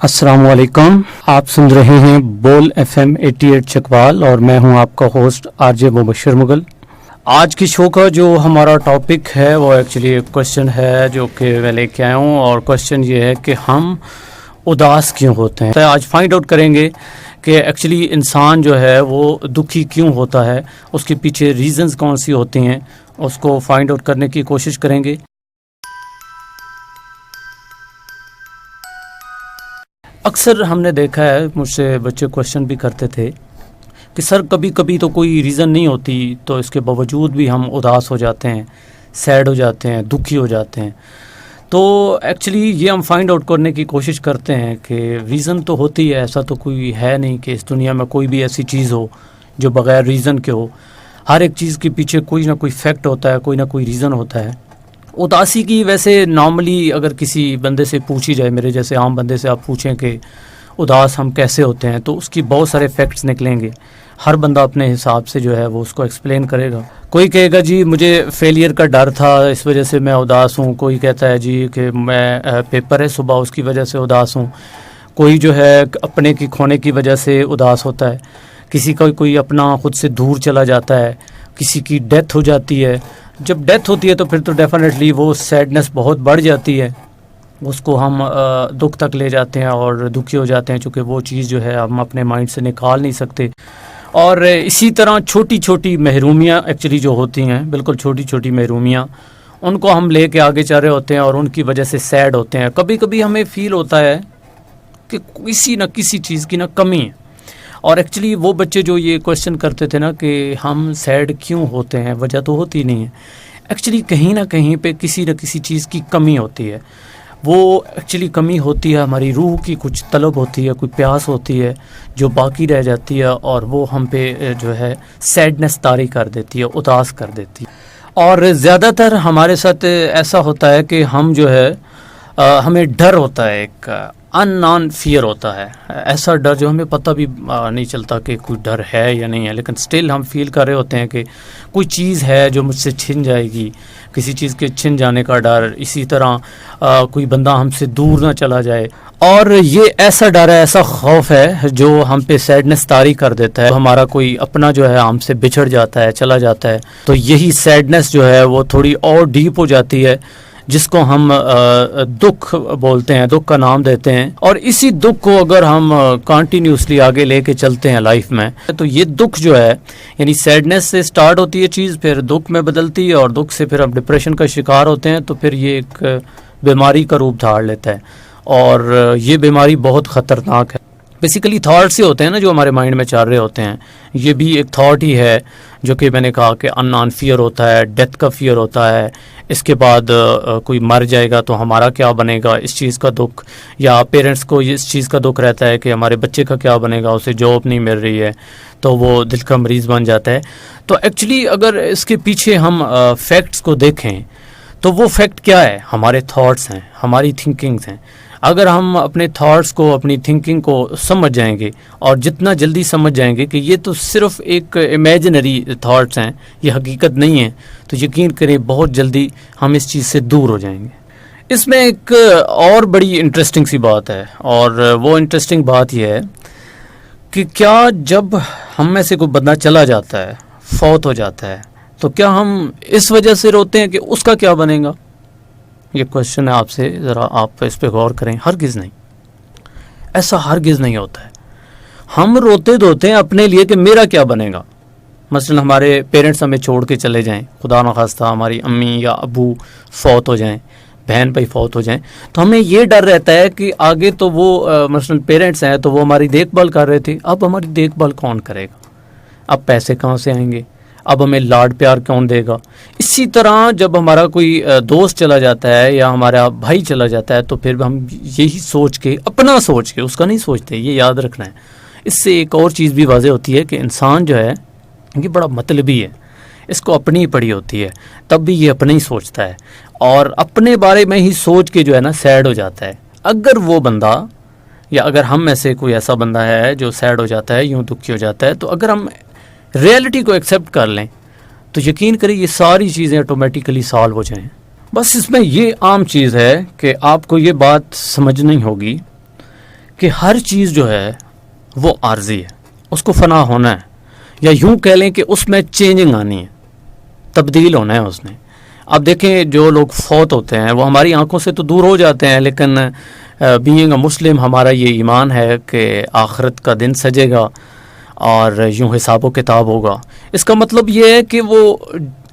السلام علیکم، آپ سن رہے ہیں بول ایف ایم 88 چکوال اور میں ہوں آپ کا ہوسٹ آر جے مبشر مغل۔ آج کی شو کا جو ہمارا ٹاپک ہے وہ ایکچولی ایک کوشچن ہے جو کہ میں لے کے آیا ہوں، اور کوشچن یہ ہے کہ ہم اداس کیوں ہوتے ہیں۔ آج فائنڈ آؤٹ کریں گے کہ ایکچولی انسان جو ہے وہ دکھی کیوں ہوتا ہے، اس کے پیچھے ریزنز کون سی ہوتی ہیں، اس کو فائنڈ آؤٹ کرنے کی کوشش کریں گے۔ اکثر ہم نے دیکھا ہے، مجھ سے بچے کوشچن بھی کرتے تھے کہ سر کبھی کبھی تو کوئی ریزن نہیں ہوتی تو اس کے باوجود بھی ہم اداس ہو جاتے ہیں، سیڈ ہو جاتے ہیں، دکھی ہو جاتے ہیں۔ تو ایکچولی یہ ہم فائنڈ آؤٹ کرنے کی کوشش کرتے ہیں کہ ریزن تو ہوتی ہے، ایسا تو کوئی ہے نہیں کہ اس دنیا میں کوئی بھی ایسی چیز ہو جو بغیر ریزن کے ہو۔ ہر ایک چیز کے پیچھے کوئی نہ کوئی فیکٹ ہوتا ہے، کوئی نہ کوئی ریزن ہوتا ہے۔ اداسی کی ویسے نارملی اگر کسی بندے سے پوچھی جائے، میرے جیسے عام بندے سے آپ پوچھیں کہ اداس ہم کیسے ہوتے ہیں، تو اس کی بہت سارے فیکٹس نکلیں گے۔ ہر بندہ اپنے حساب سے جو ہے وہ اس کو ایکسپلین کرے گا۔ کوئی کہے گا جی مجھے فیلئر کا ڈر تھا اس وجہ سے میں اداس ہوں، کوئی کہتا ہے جی کہ میں پیپر ہے صبح اس کی وجہ سے اداس ہوں، کوئی جو ہے اپنے کی کھونے کی وجہ سے اداس ہوتا ہے، کسی کا کوئی اپنا خود سے دور چلا جاتا ہے، کسی کی ڈیتھ ہو جاتی ہے۔ جب ڈیتھ ہوتی ہے تو پھر تو ڈیفینیٹلی وہ سیڈنس بہت بڑھ جاتی ہے، اس کو ہم دکھ تک لے جاتے ہیں اور دکھی ہو جاتے ہیں، چونکہ وہ چیز جو ہے ہم اپنے مائنڈ سے نکال نہیں سکتے۔ اور اسی طرح چھوٹی چھوٹی محرومیاں ایکچولی جو ہوتی ہیں، بالکل چھوٹی چھوٹی محرومیاں، ان کو ہم لے کے آگے چل رہے ہوتے ہیں اور ان کی وجہ سے سیڈ ہوتے ہیں۔ کبھی کبھی ہمیں فیل ہوتا ہے کہ کسی نہ کسی چیز کی نہ کمی ہے، اور ایکچولی وہ بچے جو یہ کوشچن کرتے تھے نا کہ ہم سیڈ کیوں ہوتے ہیں، وجہ تو ہوتی نہیں ہے۔ ایکچولی کہیں نہ کہیں پہ کسی نہ کسی چیز کی کمی ہوتی ہے۔ وہ ایکچولی کمی ہوتی ہے ہماری روح کی، کچھ طلب ہوتی ہے، کوئی پیاس ہوتی ہے جو باقی رہ جاتی ہے، اور وہ ہم پہ جو ہے سیڈنس طاری کر دیتی ہے، اداس کر دیتی ہے۔ اور زیادہ تر ہمارے ساتھ ایسا ہوتا ہے کہ ہم جو ہے ہمیں ڈر ہوتا ہے، ایک ان نان فیئر ہوتا ہے، ایسا ڈر جو ہمیں پتہ بھی نہیں چلتا کہ کوئی ڈر ہے یا نہیں ہے، لیکن سٹل ہم فیل کر رہے ہوتے ہیں کہ کوئی چیز ہے جو مجھ سے چھن جائے گی، کسی چیز کے چھن جانے کا ڈر۔ اسی طرح کوئی بندہ ہم سے دور نہ چلا جائے، اور یہ ایسا ڈر ہے، ایسا خوف ہے جو ہم پہ سیڈنس طاری کر دیتا ہے۔ ہمارا کوئی اپنا جو ہے ہم سے بچھڑ جاتا ہے، چلا جاتا ہے، تو یہی سیڈنس جو ہے وہ تھوڑی اور ڈیپ ہو جاتی ہے، جس کو ہم دکھ بولتے ہیں، دکھ کا نام دیتے ہیں۔ اور اسی دکھ کو اگر ہم کنٹینیوسلی آگے لے کے چلتے ہیں لائف میں، تو یہ دکھ جو ہے یعنی سیڈنس سے سٹارٹ ہوتی ہے چیز، پھر دکھ میں بدلتی ہے، اور دکھ سے پھر ہم ڈپریشن کا شکار ہوتے ہیں، تو پھر یہ ایک بیماری کا روپ دھار لیتا ہے، اور یہ بیماری بہت خطرناک ہے۔ بیسیکلی تھاٹس سے ہوتے ہیں نا جو ہمارے مائنڈ میں چل رہے ہوتے ہیں، یہ بھی ایک تھاٹ ہی ہے جو کہ میں نے کہا کہ ان نان فیئر ہوتا ہے، ڈیتھ کا فیئر ہوتا ہے، اس کے بعد کوئی مر جائے گا تو ہمارا کیا بنے گا، اس چیز کا دکھ، یا پیرنٹس کو اس چیز کا دکھ رہتا ہے کہ ہمارے بچے کا کیا بنے گا، اسے جاب نہیں مل رہی ہے تو وہ دل کا مریض بن جاتا ہے۔ تو ایکچولی اگر اس کے پیچھے ہم فیکٹس کو دیکھیں تو وہ فیکٹ کیا ہے، ہمارے تھاٹس ہیں، ہماری تھنکنگز ہیں۔ اگر ہم اپنے تھاٹس کو، اپنی تھنکنگ کو سمجھ جائیں گے، اور جتنا جلدی سمجھ جائیں گے کہ یہ تو صرف ایک امیجنری تھاٹس ہیں، یہ حقیقت نہیں ہے، تو یقین کریں بہت جلدی ہم اس چیز سے دور ہو جائیں گے۔ اس میں ایک اور بڑی انٹرسٹنگ سی بات ہے، اور وہ انٹرسٹنگ بات یہ ہے کہ کیا جب ہم میں سے کوئی بندہ چلا جاتا ہے، فوت ہو جاتا ہے، تو کیا ہم اس وجہ سے روتے ہیں کہ اس کا کیا بنے گا؟ یہ کوشچن ہے آپ سے، ذرا آپ اس پہ غور کریں۔ ہرگز نہیں، ایسا ہرگز نہیں ہوتا ہے۔ ہم روتے دھوتے ہیں اپنے لیے کہ میرا کیا بنے گا۔ مثلا ہمارے پیرنٹس ہمیں چھوڑ کے چلے جائیں، خدا نخواستہ ہماری امی یا ابو فوت ہو جائیں، بہن بھائی فوت ہو جائیں، تو ہمیں یہ ڈر رہتا ہے کہ آگے تو وہ مثلا پیرنٹس ہیں تو وہ ہماری دیکھ بھال کر رہے تھے، اب ہماری دیکھ بھال کون کرے گا، اب پیسے کہاں سے آئیں گے، اب ہمیں لاڈ پیار کون دے گا۔ اسی طرح جب ہمارا کوئی دوست چلا جاتا ہے یا ہمارا بھائی چلا جاتا ہے، تو پھر ہم یہی سوچ کے، اپنا سوچ کے، اس کا نہیں سوچتے، یہ یاد رکھنا ہے۔ اس سے ایک اور چیز بھی واضح ہوتی ہے کہ انسان جو ہے یہ بڑا مطلبی ہے، اس کو اپنی ہی پڑی ہوتی ہے، تب بھی یہ اپنے ہی سوچتا ہے، اور اپنے بارے میں ہی سوچ کے جو ہے نا سیڈ ہو جاتا ہے۔ اگر وہ بندہ، یا اگر ہم میں سے کوئی ایسا بندہ ہے جو سیڈ ہو جاتا ہے، یوں دکھی ہو جاتا ہے، تو اگر ہم ریئلٹی کو ایکسیپٹ کر لیں تو یقین کریں یہ ساری چیزیں آٹومیٹیکلی سالو ہو جائیں۔ بس اس میں یہ عام چیز ہے کہ آپ کو یہ بات سمجھنی ہوگی کہ ہر چیز جو ہے وہ عارضی ہے، اس کو فنا ہونا ہے، یا یوں کہہ لیں کہ اس میں چینجنگ آنی ہے، تبدیل ہونا ہے اس نے. اب دیکھیں جو لوگ فوت ہوتے ہیں وہ ہماری آنکھوں سے تو دور ہو جاتے ہیں، لیکن بینگ اے مسلم ہمارا یہ ایمان ہے کہ آخرت کا دن سجے گا اور یوں حساب و کتاب ہوگا. اس کا مطلب یہ ہے کہ وہ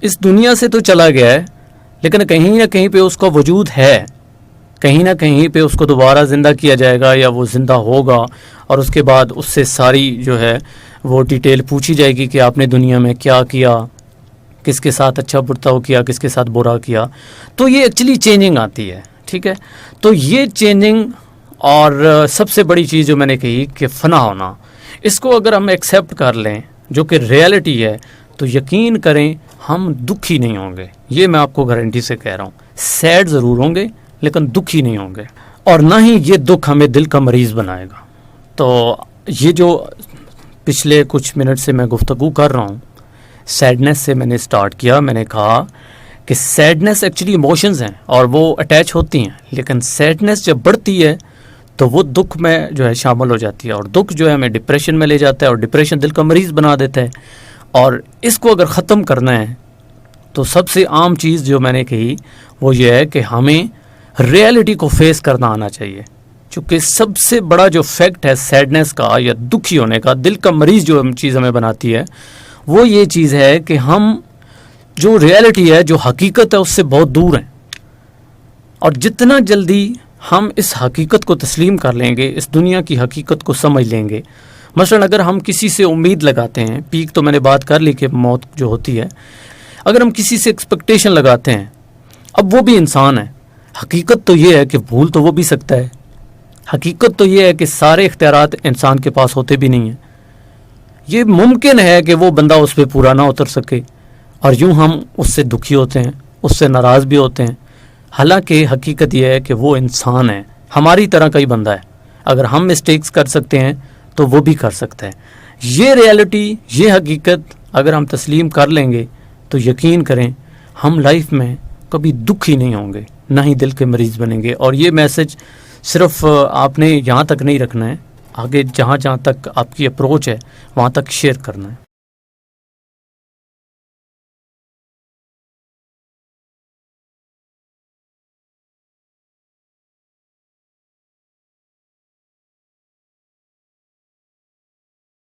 اس دنیا سے تو چلا گیا ہے، لیکن کہیں نہ کہیں پہ اس کا وجود ہے، کہیں نہ کہیں پہ اس کو دوبارہ زندہ کیا جائے گا یا وہ زندہ ہوگا، اور اس کے بعد اس سے ساری جو ہے وہ ڈیٹیل پوچھی جائے گی کہ آپ نے دنیا میں کیا کیا، کس کے ساتھ اچھا برتاؤ کیا، کس کے ساتھ برا کیا. تو یہ ایکچولی چینجنگ آتی ہے، ٹھیک ہے. تو یہ چینجنگ اور سب سے بڑی چیز جو میں نے کہی کہ فنا ہونا، اس کو اگر ہم ایکسیپٹ کر لیں جو کہ ریئلٹی ہے، تو یقین کریں ہم دکھی نہیں ہوں گے. یہ میں آپ کو گارنٹی سے کہہ رہا ہوں. سیڈ ضرور ہوں گے لیکن دکھی نہیں ہوں گے، اور نہ ہی یہ دکھ ہمیں دل کا مریض بنائے گا. تو یہ جو پچھلے کچھ منٹ سے میں گفتگو کر رہا ہوں، سیڈنس سے میں نے سٹارٹ کیا. میں نے کہا کہ سیڈنس ایکچولی ایموشنز ہیں اور وہ اٹیچ ہوتی ہیں، لیکن سیڈنس جب بڑھتی ہے تو وہ دکھ میں جو ہے شامل ہو جاتی ہے، اور دکھ جو ہے ہمیں ڈپریشن میں لے جاتا ہے، اور ڈپریشن دل کا مریض بنا دیتا ہے. اور اس کو اگر ختم کرنا ہے تو سب سے عام چیز جو میں نے کہی وہ یہ ہے کہ ہمیں ریئلٹی کو فیس کرنا آنا چاہیے. چونکہ سب سے بڑا جو فیکٹ ہے سیڈنس کا یا دکھی ہونے کا، دل کا مریض جو چیز ہمیں بناتی ہے، وہ یہ چیز ہے کہ ہم جو ریئلٹی ہے، جو حقیقت ہے، اس سے بہت دور ہیں. اور جتنا جلدی ہم اس حقیقت کو تسلیم کر لیں گے، اس دنیا کی حقیقت کو سمجھ لیں گے. مثلا اگر ہم کسی سے امید لگاتے ہیں، پیک تو میں نے بات کر لی کہ موت جو ہوتی ہے، اگر ہم کسی سے ایکسپیکٹیشن لگاتے ہیں، اب وہ بھی انسان ہے. حقیقت تو یہ ہے کہ بھول تو وہ بھی سکتا ہے. حقیقت تو یہ ہے کہ سارے اختیارات انسان کے پاس ہوتے بھی نہیں ہیں. یہ ممکن ہے کہ وہ بندہ اس پہ پورا نہ اتر سکے، اور یوں ہم اس سے دکھی ہوتے ہیں، اس سے ناراض بھی ہوتے ہیں. حالانکہ حقیقت یہ ہے کہ وہ انسان ہے، ہماری طرح کا ہی بندہ ہے. اگر ہم مسٹیکس کر سکتے ہیں تو وہ بھی کر سکتا ہے. یہ ریئلٹی، یہ حقیقت اگر ہم تسلیم کر لیں گے تو یقین کریں ہم لائف میں کبھی دکھی نہیں ہوں گے، نہ ہی دل کے مریض بنیں گے. اور یہ میسج صرف آپ نے یہاں تک نہیں رکھنا ہے، آگے جہاں جہاں تک آپ کی اپروچ ہے وہاں تک شیئر کرنا ہے.